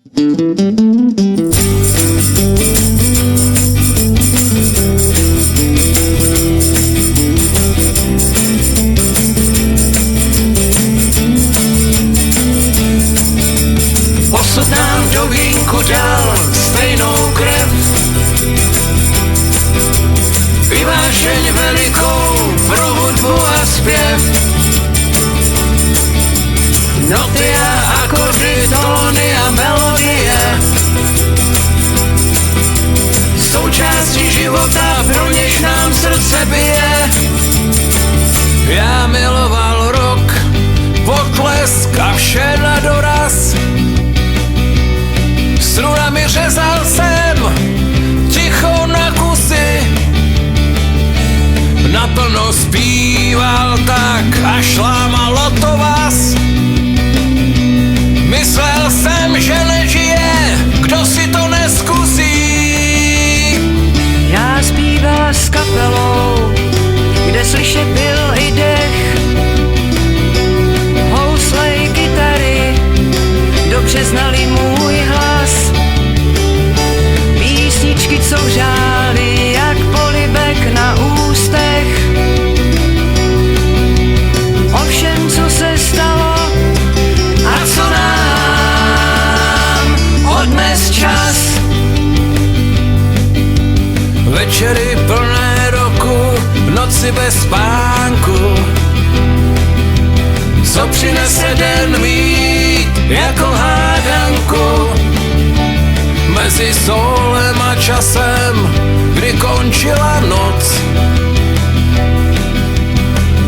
Osud nám do vínku dal stejnou krev, vyvášeň velikou pro hudbu a zpěv. Noty a akordy, tóny a melodie, součástí života, pro něž nám srdce bije. Já miloval rock, potlesk a vše na doraz. Strunami řezal jsem ticho na kusy, naplno zpíval tak, až lámalo to vás. Myslel jsem, že nežije, kdo si to neskusí. Já zpíval s kapelou, kde slyšet byl i dech. Housle i kytary dobře znali můj hlas. Písničky, co vřály jak polibek na ústech. O všem, co se stalo a co nám odnes čas. Večery plné roku, noci bez spánku. Co přinese den mít jako hádanku? Mezi solem a časem, kdy končila noc,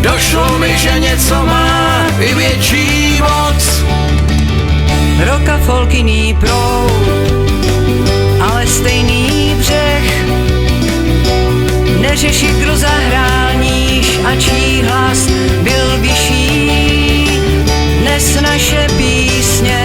došlo mi, že něco má i větší moc. Rock a folk jiný proud, ale stejný břeh. Neřešit, kdo zahrál níž a čí hlas byl vyšší. Dnes naše písně